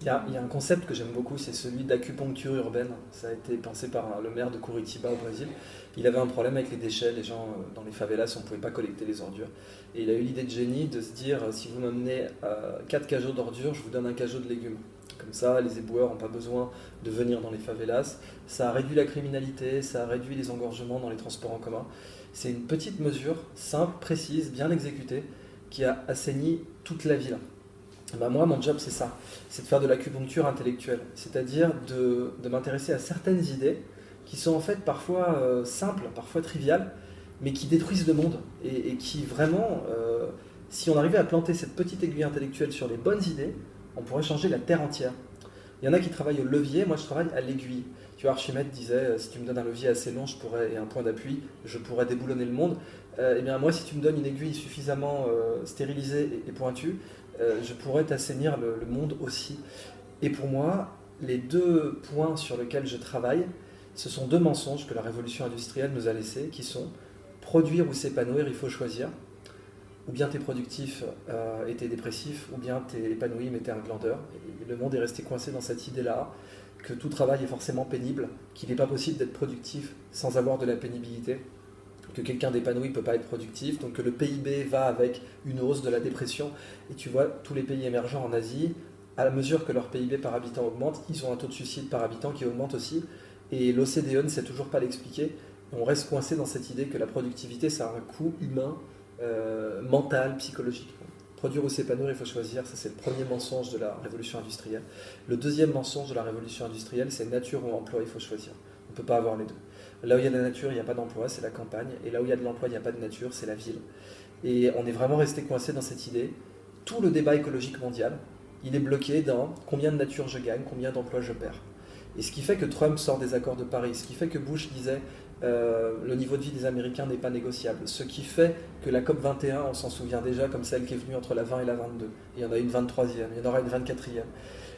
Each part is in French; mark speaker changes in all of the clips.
Speaker 1: Il y a un concept que j'aime beaucoup, c'est celui d'acupuncture urbaine. Ça a été pensé par le maire de Curitiba au Brésil. Il avait un problème avec les déchets, les gens dans les favelas, on ne pouvait pas collecter les ordures. Et il a eu l'idée de génie de se dire, si vous m'amenez 4 cajots d'ordures, je vous donne un cajot de légumes. Comme ça, les éboueurs n'ont pas besoin de venir dans les favelas. Ça a réduit la criminalité, ça a réduit les engorgements dans les transports en commun. C'est une petite mesure, simple, précise, bien exécutée, qui a assaini toute la ville. Ben moi, mon job, c'est ça. C'est de faire de l'acupuncture intellectuelle. C'est-à-dire de m'intéresser à certaines idées qui sont en fait parfois simples, parfois triviales, mais qui détruisent le monde. Et qui vraiment, si on arrivait à planter cette petite aiguille intellectuelle sur les bonnes idées, on pourrait changer la Terre entière. Il y en a qui travaillent au levier, moi je travaille à l'aiguille. Tu vois, Archimède disait, si tu me donnes un levier assez long et un point d'appui, je pourrais déboulonner le monde. Eh bien moi, si tu me donnes une aiguille suffisamment stérilisée et pointue, je pourrais t'assainir le monde aussi. Et pour moi, les deux points sur lesquels je travaille, ce sont deux mensonges que la révolution industrielle nous a laissés, qui sont produire ou s'épanouir, il faut choisir. Ou bien tu es productif et tu es dépressif, ou bien tu es épanoui mais tu es un glandeur. Et le monde est resté coincé dans cette idée-là, que tout travail est forcément pénible, qu'il n'est pas possible d'être productif sans avoir de la pénibilité, que quelqu'un d'épanoui ne peut pas être productif, donc que le PIB va avec une hausse de la dépression. Et tu vois, tous les pays émergents en Asie, à la mesure que leur PIB par habitant augmente, ils ont un taux de suicide par habitant qui augmente aussi. Et l'OCDE ne sait toujours pas l'expliquer. On reste coincé dans cette idée que la productivité, ça a un coût humain, mental, psychologique. Produire ou s'épanouir, il faut choisir. Ça, c'est le premier mensonge de la révolution industrielle. Le deuxième mensonge de la révolution industrielle, c'est nature ou emploi, il faut choisir. On ne peut pas avoir les deux. Là où il y a de la nature, il n'y a pas d'emploi, c'est la campagne. Et là où il y a de l'emploi, il n'y a pas de nature, c'est la ville. Et on est vraiment resté coincé dans cette idée. Tout le débat écologique mondial, il est bloqué dans combien de nature je gagne, combien d'emplois je perds. Et ce qui fait que Trump sort des accords de Paris, ce qui fait que Bush disait le niveau de vie des Américains n'est pas négociable, ce qui fait que la COP 21, on s'en souvient déjà comme celle qui est venue entre la 20 et la 22. Il y en a une 23e, il y en aura une 24e.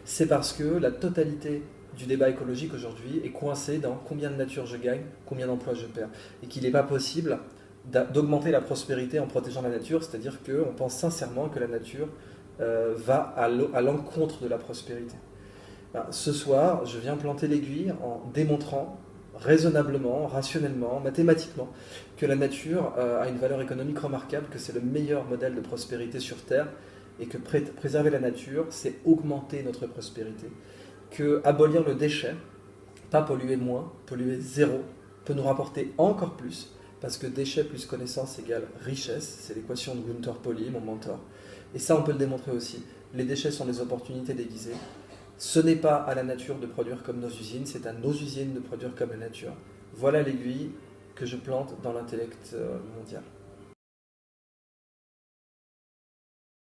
Speaker 1: C'est parce que la totalité du débat écologique aujourd'hui est coincée dans combien de nature je gagne, combien d'emplois je perds. Et qu'il n'est pas possible d'augmenter la prospérité en protégeant la nature, c'est-à-dire qu'on pense sincèrement que la nature va à l'encontre de la prospérité. Ben, ce soir, je viens planter l'aiguille en démontrant raisonnablement, rationnellement, mathématiquement, que la nature a une valeur économique remarquable, que c'est le meilleur modèle de prospérité sur Terre, et que préserver la nature, c'est augmenter notre prospérité. Que abolir le déchet, pas polluer moins, polluer zéro, peut nous rapporter encore plus, parce que déchet plus connaissance égale richesse, c'est l'équation de Gunther Pauli, mon mentor. Et ça, on peut le démontrer aussi. Les déchets sont des opportunités déguisées. Ce n'est pas à la nature de produire comme nos usines, c'est à nos usines de produire comme la nature. Voilà l'aiguille que je plante dans l'intellect mondial.